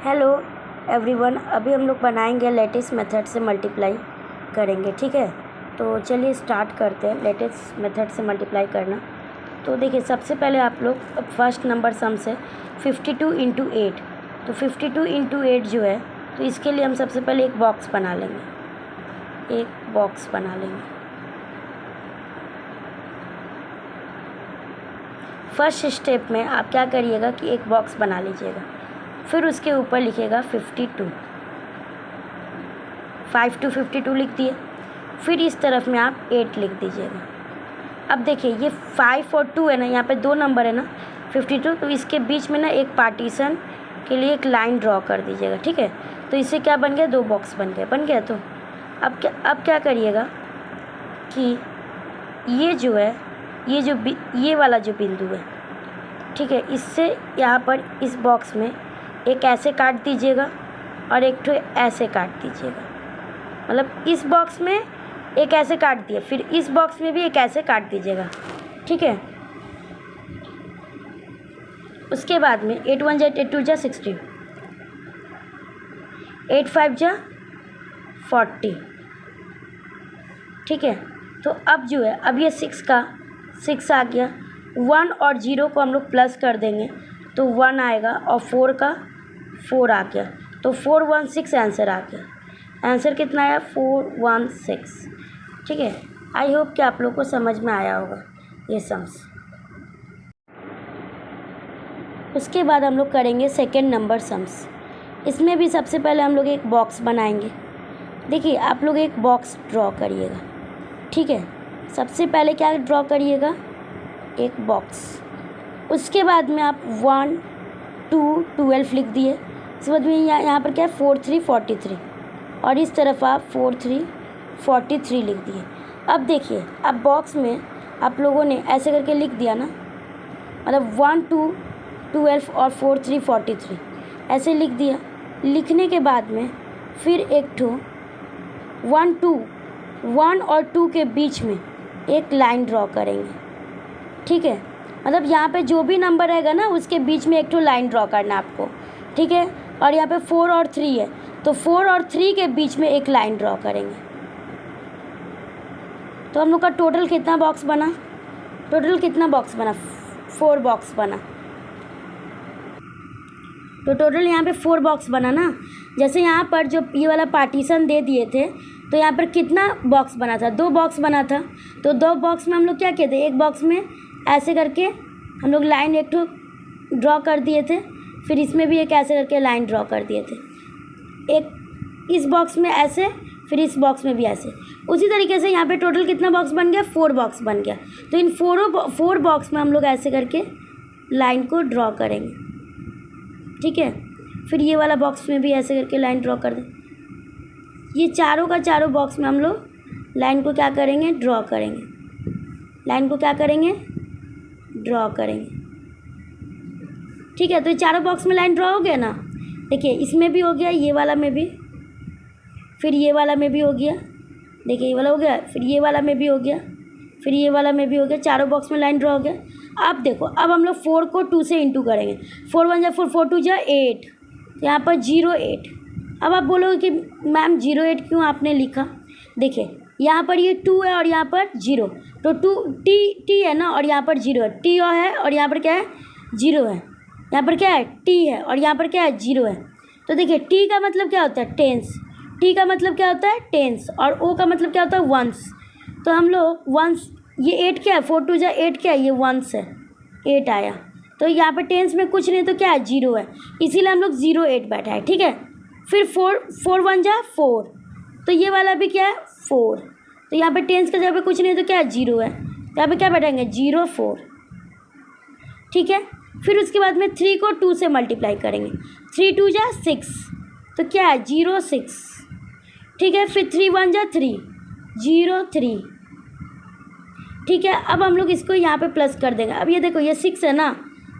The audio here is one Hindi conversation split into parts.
हेलो एवरीवन, अभी हम लोग बनाएंगे लेटेस्ट मेथड से मल्टीप्लाई करेंगे। ठीक है, तो चलिए स्टार्ट करते हैं लेटेस्ट मेथड से मल्टीप्लाई करना। तो देखिए, सबसे पहले आप लोग फर्स्ट नंबर सम से 52 इंटू 8, तो 52 इंटू 8 जो है, तो इसके लिए हम सबसे पहले एक बॉक्स बना लेंगे। फर्स्ट स्टेप में आप क्या करिएगा कि एक बॉक्स बना लीजिएगा, फिर उसके ऊपर लिखिएगा 52, 5 to 52 लिख दिए। फिर इस तरफ में आप 8 लिख दीजिएगा। अब देखिए, ये 5 और 2 है ना, यहाँ पे दो नंबर है ना 52, तो इसके बीच में ना एक पार्टीशन के लिए एक लाइन ड्रॉ कर दीजिएगा। ठीक है, तो इससे क्या बन गया, दो बॉक्स बन गया। तो अब क्या करिएगा कि ये जो है, ये वाला जो बिंदु है, ठीक है, इससे यहाँ पर इस बॉक्स में एक ऐसे काट दीजिएगा और एक ठो ऐसे काट दीजिएगा। मतलब इस बॉक्स में एक ऐसे काट दिया, फिर इस बॉक्स में भी एक ऐसे काट दीजिएगा। ठीक है, उसके बाद में 8 1 जा 8 2 जा 16, 8 5 जा 40। ठीक है, तो अब जो है, अब ये 6 आ गया। 1 और 0 को हम लोग प्लस कर देंगे तो 1 आएगा, और 4 का 4 आ गया, तो 416 आंसर आ गया। आंसर कितना आया, 416। ठीक है, आई होप कि आप लोग को समझ में आया होगा ये सम्स। उसके बाद हम लोग करेंगे सेकेंड नंबर सम्स। इसमें भी सबसे पहले हम लोग एक बॉक्स बनाएंगे। देखिए, आप लोग एक बॉक्स ड्रॉ करिएगा। ठीक है, सबसे पहले क्या ड्रॉ करिएगा, एक बॉक्स। उसके बाद में आप 1 2 12 लिख दिए। इसके बाद में यहाँ पर क्या है, 4 3 43, और इस तरफ आप 4 3 43 लिख दिए। अब देखिए, अब बॉक्स में आप लोगों ने ऐसे करके लिख दिया ना, मतलब 1 2 12 और 4 3 43 ऐसे लिख दिया। लिखने के बाद में फिर एक ठो 1 और 2 के बीच में एक लाइन ड्रॉ करेंगे। ठीक है, मतलब यहाँ पे जो भी नंबर रहेगा ना, उसके बीच में एक ठो लाइन ड्रॉ करना है आपको। ठीक है, और यहाँ पे 4 और 3 है, तो 4 और 3 के बीच में एक लाइन ड्रॉ करेंगे। तो हम लोग का टोटल कितना बॉक्स बना, 4 बॉक्स बना। तो टोटल यहाँ पे 4 बॉक्स बना ना। जैसे यहाँ पर जो ये वाला पार्टीशन दे दिए थे, तो यहाँ पर कितना बॉक्स बना था, 2 बॉक्स बना था। तो 2 बॉक्स में हम लोग क्या किए थे, एक बॉक्स में ऐसे करके हम लोग लाइन एक ठो ड्रॉ कर दिए थे, फिर इसमें भी एक ऐसे करके लाइन ड्रॉ कर दिए थे, एक इस बॉक्स में ऐसे, फिर इस बॉक्स में भी ऐसे। उसी तरीके से यहाँ पे टोटल कितना बॉक्स बन गया, 4 बॉक्स बन गया। तो इन 4 बॉक्स में हम लोग ऐसे करके लाइन को ड्रॉ करेंगे। ठीक है, फिर ये वाला बॉक्स में भी ऐसे करके लाइन ड्रॉ कर दें। ये चारों का चारों बॉक्स में हम लोग लाइन को क्या करेंगे, ड्रॉ करेंगे। ठीक है, तो ये चारों बॉक्स में लाइन ड्रॉ हो गया ना। देखिए, इसमें भी हो गया, ये वाला में भी, फिर ये वाला में भी हो गया। देखिए, ये वाला हो गया, फिर ये वाला में भी हो गया, फिर ये वाला में भी हो गया। चारों बॉक्स में लाइन ड्रॉ हो गया। अब देखो, अब हम लोग 4 को 2 से इंटू करेंगे। 4 1 जा 4, 4 2 जा 8, यहाँ पर 08। अब आप बोलोगे कि मैम 08 क्यों आपने लिखा। देखिए, यहाँ पर ये 2 है और यहाँ पर 0, तो 2 टी है ना, और यहाँ पर 0 है, टी है और यहाँ पर क्या है, 0 है। यहाँ पर क्या है, टी है और यहाँ पर क्या है, 0 है। तो देखिए, टी का मतलब क्या होता है, टेंस। टी का मतलब क्या होता है, टेंस, और ओ का मतलब क्या होता है, वंस। तो हम लोग वंस, ये 8 क्या है, 4 2 जा 8 क्या है, ये वंस है, 8 आया। तो यहाँ पर टेंस में कुछ नहीं, तो क्या है, 0 है, इसीलिए हम लोग 08 बैठा है। ठीक है, फिर 4 1 जा 4, तो ये वाला भी क्या है, 4। तो यहाँ पे टेंस का जगह पे कुछ नहीं, तो क्या है, 0 है, तो यहाँ पे क्या बैठाएंगे, 04। ठीक है, फिर उसके बाद में 3 को 2 से मल्टीप्लाई करेंगे। 3 2 जा 6, तो क्या है, 06। ठीक है, फिर 3 1 जा 3, 03। ठीक है, अब हम लोग इसको यहाँ पे प्लस कर देंगे। अब ये देखो, ये 6 है ना,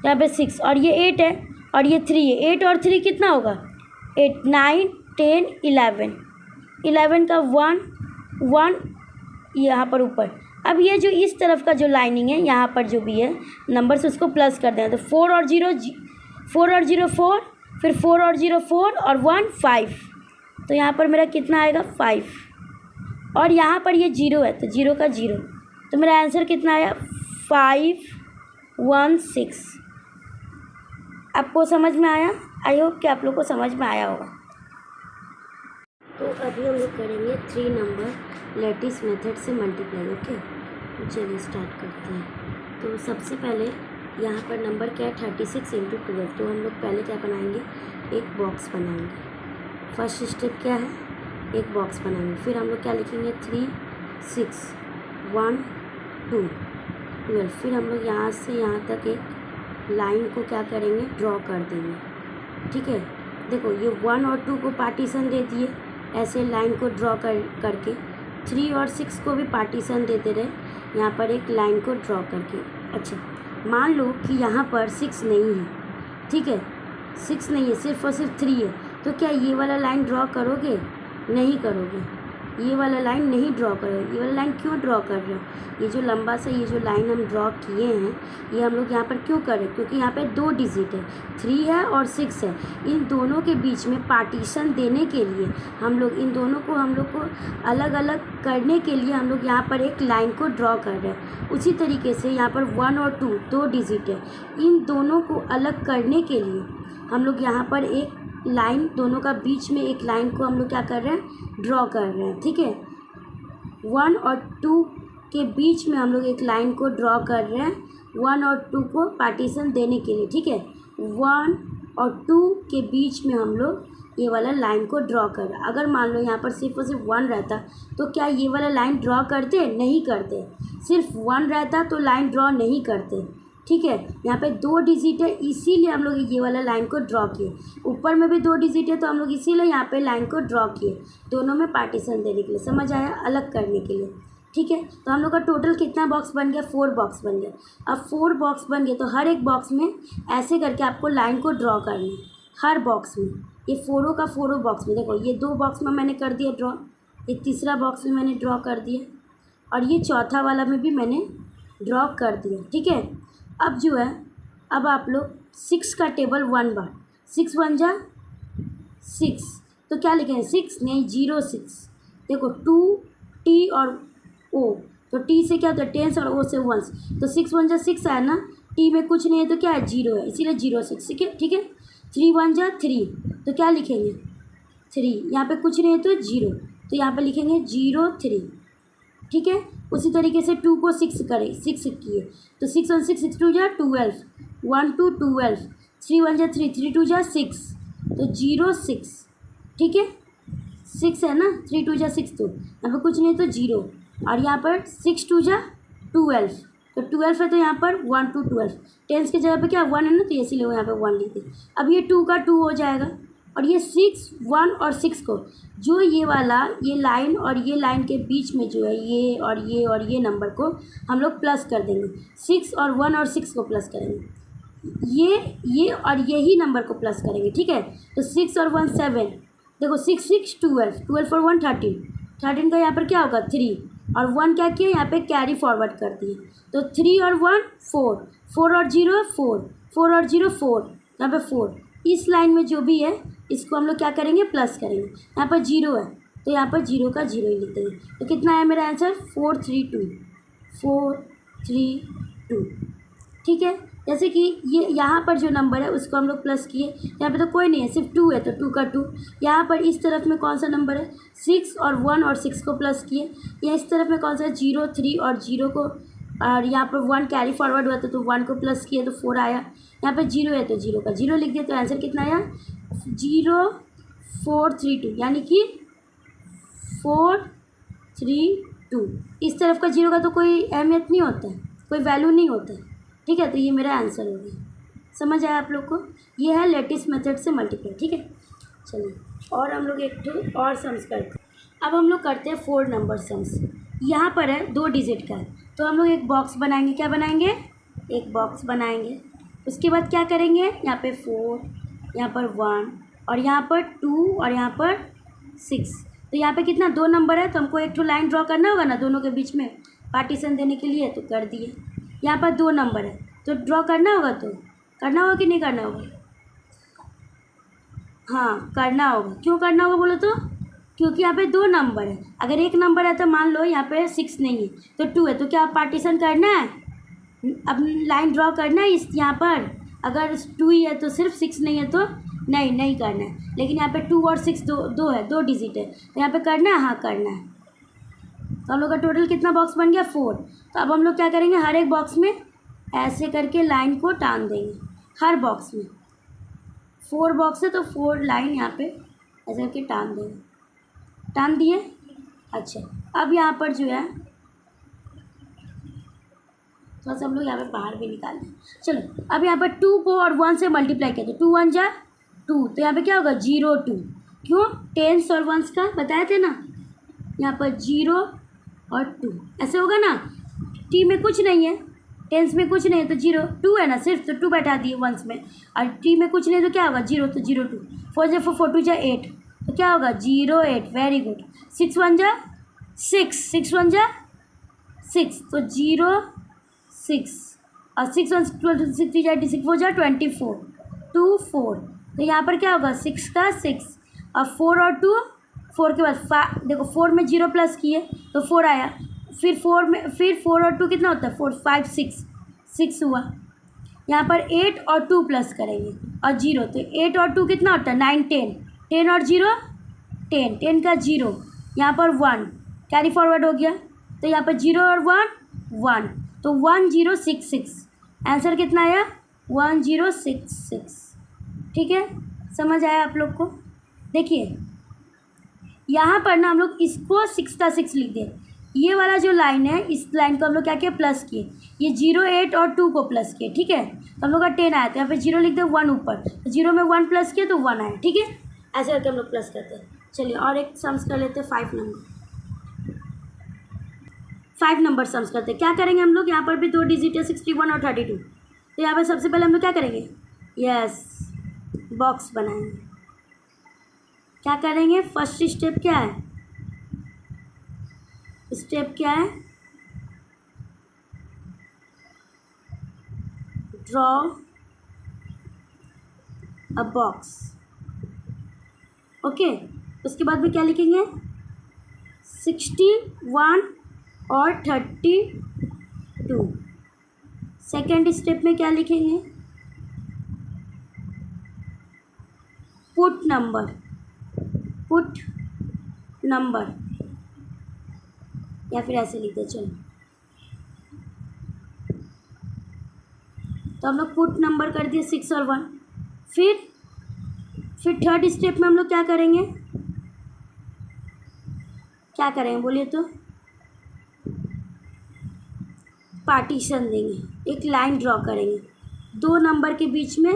यहाँ पे 6, और ये 8 है और ये 3 है। 8 और 3 कितना होगा, 8 9 10 11 का 1 यहाँ पर ऊपर। अब ये जो इस तरफ का जो लाइनिंग है, यहाँ पर जो भी है नंबर से, उसको प्लस कर दें। तो 4 और 0 4, फिर 4 और 0 4 और 1 5, तो यहाँ पर मेरा कितना आएगा 5, और यहाँ पर ये 0 है तो 0 का 0, तो मेरा आंसर कितना आया 516। आपको समझ में आया? आई होप कि आप लोग को समझ में आया होगा। तो अभी हम लोग करेंगे 3 नंबर लैटिस मेथड से मल्टीप्लाई। ओके, तो चलिए स्टार्ट करते हैं। तो सबसे पहले यहाँ पर नंबर क्या है 36 इंटू 12, तो हम लोग पहले क्या बनाएंगे, एक बॉक्स बनाएंगे। फर्स्ट स्टेप क्या है, एक बॉक्स बनाएंगे। फिर हम लोग क्या लिखेंगे 3 6 1 2 12। फिर हम लोग यहाँ से यहाँ तक एक लाइन को क्या करेंगे, ड्रॉ कर देंगे। ठीक है, देखो ये 1 और 2 को पार्टीशन दे दिए, ऐसे लाइन को ड्रॉ करके 3 और 6 को भी पार्टीशन देते रहे, यहाँ पर एक लाइन को ड्रॉ करके। अच्छा, मान लो कि यहाँ पर 6 नहीं है। ठीक है, 6 नहीं है, सिर्फ और सिर्फ 3 है, तो क्या ये वाला लाइन ड्रॉ करोगे? नहीं करोगे, ये वाला लाइन नहीं ड्रॉ करोगे। ये वाला लाइन क्यों ड्रॉ कर रहे हो? ये जो लंबा सा ये जो लाइन हम ड्रॉ किए हैं, ये हम लोग यहाँ पर क्यों कर रहे हैं? क्योंकि यहाँ पे 2 डिजिट है, 3 है और 6 है। इन दोनों के बीच में पार्टीशन देने के लिए हम लोग इन दोनों को अलग अलग करने के लिए हम लोग यहाँ पर एक लाइन को ड्रॉ कर रहे हैं। उसी तरीके से यहाँ पर 1 और 2 डिजिट है, इन दोनों को अलग करने के लिए हम लोग यहाँ पर एक लाइन, दोनों का बीच में एक लाइन को हम लोग क्या कर रहे हैं, ड्रॉ कर रहे हैं। ठीक है, 1 और 2 के बीच में हम लोग एक लाइन को ड्रॉ कर रहे हैं 1 और 2 को पार्टीशन देने के लिए। ठीक है, 1 और 2 के बीच में हम लोग ये वाला लाइन को ड्रॉ कर रहे हैं। अगर मान लो यहाँ पर सिर्फ और सिर्फ 1 रहता तो क्या ये वाला लाइन ड्रॉ करते? नहीं करते। सिर्फ 1 रहता तो लाइन ड्रॉ नहीं करते। ठीक है, यहाँ पे 2 डिजिट है, इसीलिए हम लोग ये वाला लाइन को ड्रॉ किए। ऊपर में भी 2 डिजिट है, तो हम लोग इसीलिए यहाँ पे लाइन को ड्रॉ किए, दोनों में पार्टीशन देने के लिए। समझ आया? अलग करने के लिए। ठीक है, तो हम लोग का टोटल कितना बॉक्स बन गया? 4 बॉक्स बन गया। अब 4 बॉक्स बन गए तो हर एक बॉक्स में ऐसे करके आपको लाइन को ड्रॉ करना है, हर बॉक्स में। ये 4 का 4 बॉक्स में, देखो ये 2 बॉक्स में मैंने कर दिया ड्रॉ, ये तीसरा बॉक्स में मैंने ड्रॉ कर दिया, और ये चौथा वाला में भी मैंने ड्रॉ कर दिया। ठीक है, अब जो है, अब आप लोग 6 का टेबल 1 बार, 6 1 जा 6, तो क्या लिखेंगे 6 नहीं 0 6। देखो 2 T और O, तो T से क्या होता है 10 और O से 1, तो 6 1 जा 6 आया ना, T में कुछ नहीं है तो क्या है 0 है, इसीलिए 0 6। ठीक है, ठीक है, 3 1 जा 3, तो क्या लिखेंगे 3, यहाँ पे कुछ नहीं है तो 0, तो यहाँ पे लिखेंगे 0 3। ठीक है, उसी तरीके से 2 को 6 करें, 6 किए तो 6 1 6 6 2 जा 12, 1 2 12, 3 1 जा 3, 3 2 जा 6, तो 0 6। ठीक है, 6 है ना, 3 2 जा 6, तो यहाँ पर कुछ नहीं तो 0, और यहाँ पर 6 2 जा 12, तो 12 है तो यहाँ पर 1 2 12, 10 की जगह पे क्या 1 है ना, तो इसीलिए वो यहाँ पे 1 लिख दे। अब ये 2 का 2 हो जाएगा, और ये 6 1 और 6 को जो ये वाला ये लाइन और ये लाइन के बीच में जो है ये और ये नंबर को हम लोग प्लस कर देंगे। 6 और 1 और 6 को प्लस करेंगे, ये और यही नंबर को प्लस करेंगे। ठीक है, तो 6 और 1 7, देखो 6 6 12, 12 और 1 13, 13 का यहाँ पर क्या होगा 3, और 1 क्या किया यहाँ पे कैरी फॉरवर्ड कर दिए, तो 3 और 1 4, 4 और 0 4, 4 और 0 4, यहाँ पे 4। इस लाइन में जो भी है इसको हम लोग क्या करेंगे प्लस करेंगे। यहाँ पर 0 है तो यहाँ पर 0 का 0 ही लिख देंगे। तो कितना है मेरा आंसर 4 3 2, 4 3 2। ठीक है, जैसे कि ये यहाँ पर जो नंबर है उसको हम लोग प्लस किए, यहाँ पे तो कोई नहीं है सिर्फ 2 है तो 2 का 2। यहाँ पर इस तरफ में कौन सा नंबर है 6 और 1 और 6 को प्लस किए, या इस तरफ में कौन सा 0 3 और 0 को, और यहाँ पर 1 कैरी फॉरवर्ड हुआ तो 1 को प्लस किए तो 4 आया। यहाँ पर 0 है तो 0 का 0 लिख दिया, तो आंसर कितना आया 0 4 3 2, यानी कि 4 3 2। इस तरफ का 0 का तो कोई अहमियत नहीं होता है, कोई वैल्यू नहीं होता है। ठीक है, तो ये मेरा आंसर हो गया। समझ आया आप लोग को? ये है लेटिस मेथड से मल्टीप्लाई। ठीक है, चलिए और हम लोग एक दो और सम्स करते हैं। अब हम लोग करते हैं 4 नंबर सम्स। यहाँ पर है 2 डिजिट का है, तो हम लोग एक बॉक्स बनाएंगे। क्या बनाएंगे? एक बॉक्स बनाएंगे। उसके बाद क्या करेंगे, यहाँ पे 4, यहाँ पर 1 और यहाँ पर 2 और यहाँ पर 6। तो यहाँ पे कितना 2 नंबर है, तो हमको एक तो लाइन ड्रॉ करना होगा ना दोनों के बीच में पार्टीशन देने के लिए, तो कर दिए। यहाँ पर 2 नंबर है तो ड्रॉ करना होगा, तो करना होगा कि नहीं करना होगा? हाँ करना होगा। क्यों करना होगा बोलो तो, क्योंकि यहाँ पे 2 नंबर है। अगर 1 नंबर है तो मान लो यहाँ पे 6 नहीं है तो 2 है, तो क्या पार्टीशन करना है, अब लाइन ड्रॉ करना है इस यहाँ पर। अगर 2 ही है तो सिर्फ 6 नहीं है तो नहीं करना है। लेकिन यहाँ पे 2 और 6 दो है, 2 डिजिट है, तो यहाँ पे करना है, हाँ करना है। तो हम लोग का टोटल कितना बॉक्स बन गया, 4। तो अब हम लोग क्या करेंगे, हर एक बॉक्स में ऐसे करके लाइन को टान देंगे। हर बॉक्स में 4 बॉक्स है तो 4 लाइन यहाँ पे ऐसे करके टान देंगे। टान दिए। अच्छा, अब यहाँ पर जो है थोड़ा सा हम लोग यहाँ पे बाहर भी निकाल दें। चलो, अब यहाँ पर 2 को और 1 से मल्टीप्लाई करते हैं। 2 1 जा 2, तो यहाँ पे क्या होगा 0 2। क्यों, टेंस और वंस का बताए थे ना, यहाँ पर 0 और 2 ऐसे होगा ना। टी में कुछ नहीं है, टेंस में कुछ नहीं है तो 0 2 है ना सिर्फ, तो 2 बैठा दिए वंस में। और टी में कुछ नहीं तो क्या होगा 0, तो 0 2। 4 जा 4 4 2 जा 8, तो क्या होगा 0 8। Very good. 6 1 जा 6, 6 1 जा 6, तो 0 6। और 6 1 12 6 3 जा 6 4 जा 24 2 4, तो यहाँ पर क्या होगा 6 का 6 और 4 और 2, 4 के बाद देखो 4 में 0 प्लस किए तो 4 आया। फिर 4 और 2 कितना होता है 4 5 6 हुआ। यहाँ पर 8 और 2 प्लस करेंगे और 0, तो 8 और 2 कितना होता है 9 10। 10 और 0 10, 10 का 0, यहाँ पर 1 कैरी फॉरवर्ड हो गया, तो यहाँ पर 0 और 1 तो 1066। आंसर कितना आया 1066। ठीक है, समझ आया आप लोग को। देखिए यहाँ पर ना हम लोग इसको 6 का 6 लिख दें। ये वाला जो लाइन है, इस लाइन को हम लोग क्या किया प्लस किए, ये 0 8 और 2 को प्लस किए। ठीक है, तो हम लोग का 10 आया, तो यहाँ पे 0 लिख दे 1 ऊपर, तो 0 में 1 प्लस किया तो 1 आया। ठीक है, ऐसे करके हम लोग प्लस करते हैं। चलिए और एक सम्स कर लेते हैं। 5 नंबर सम्स करते हैं। क्या करेंगे हम लोग, यहाँ पर भी 2 डिजिट है 61 और 32। तो यहाँ पर सबसे पहले हम लोग क्या करेंगे, यस बॉक्स बनाएंगे। क्या करेंगे, फर्स्ट स्टेप क्या है, स्टेप क्या है, ड्रॉ अ बॉक्स। ओके, उसके बाद में क्या लिखेंगे 61 और 32। सेकेंड स्टेप में क्या लिखेंगे, पुट नंबर, या फिर ऐसे लिखते चलो। तो हम लोग पुट नंबर कर दिए 6 और 1। फिर थर्ड स्टेप में हम लोग क्या करेंगे, बोलिए तो, पार्टीशन देंगे, एक लाइन ड्रॉ करेंगे 2 नंबर के बीच में,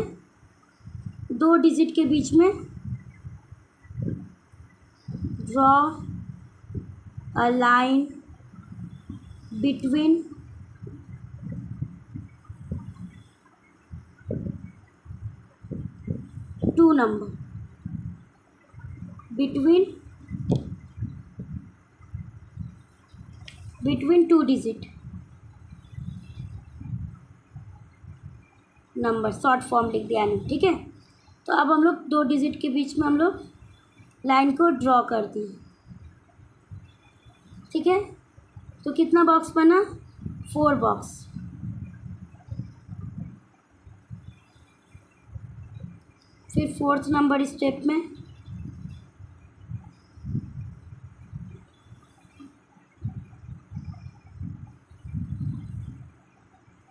2 डिजिट के बीच में। Draw a line between two number, between 2 digit number, short form लिख दिया नहीं। ठीक है, तो अब हम लोग 2 डिजिट के बीच में हम लोग लाइन को ड्रॉ कर दिए। ठीक है, तो कितना बॉक्स बना 4 बॉक्स। फिर 4th नंबर स्टेप में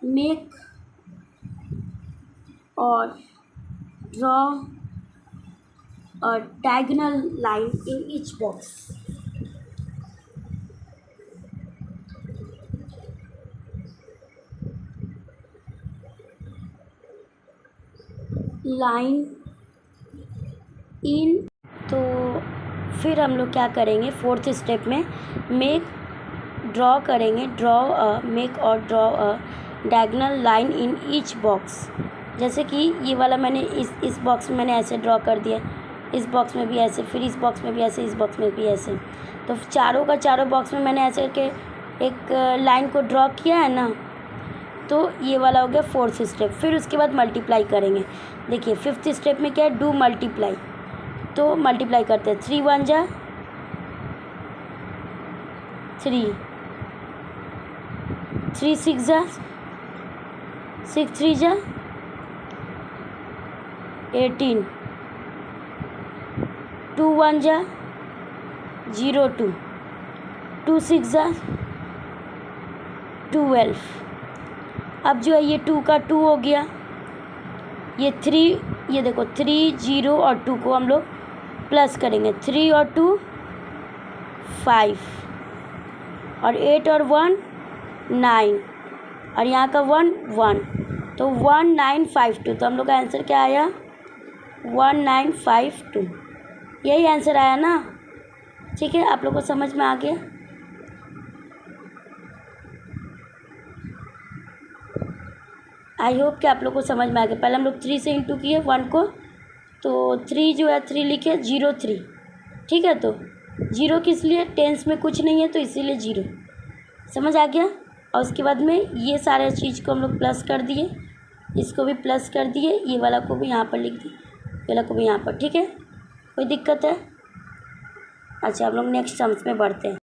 मेक और draw a diagonal line in each box. Line in, तो फिर हम लोग क्या करेंगे 4th स्टेप में make draw a diagonal line in each box. जैसे कि ये वाला मैंने इस बॉक्स में मैंने ऐसे ड्रॉ कर दिया, इस बॉक्स में भी ऐसे, फिर इस बॉक्स में भी ऐसे, इस बॉक्स में भी ऐसे। तो चारों का चारों बॉक्स में मैंने ऐसे करके एक लाइन को ड्रॉ किया है ना, तो ये वाला हो गया 4th स्टेप। फिर उसके बाद मल्टीप्लाई करेंगे। देखिए 5th स्टेप में क्या है, डू मल्टीप्लाई। तो मल्टीप्लाई करते हैं। 3 1 जा 3, 3 6 जा 6 3 जा 18, 2 1 जा 0 2, 2 6 जा 12। अब जो है ये 2 का 2 हो गया, ये 3, ये देखो 3 0 और 2 को हम लोग प्लस करेंगे। 3 और 2 5 और 8 और 1 9 और यहाँ का 1 1, तो 1952। तो हम लोग का आंसर क्या आया? 1952। यही आंसर आया ना? ठीक है, आप लोग को समझ में आ गया? आई होप कि आप लोग को समझ में आ गया। पहले हम लोग 3 से इंटू किए 1 को, तो 3 जो है 3 लिखे 0 3। ठीक है, तो 0 किस लिए? टेंस में कुछ नहीं है तो इसीलिए 0। समझ आ गया? और उसके बाद में ये सारे चीज़ को हम लोग प्लस कर दिए, इसको भी प्लस कर दिए, ये वाला को भी यहाँ पर लिख दिए, ये वाला को भी यहाँ पर। ठीक है, कोई दिक्कत है? अच्छा, हम लोग नेक्स्ट सम्स में बढ़ते हैं।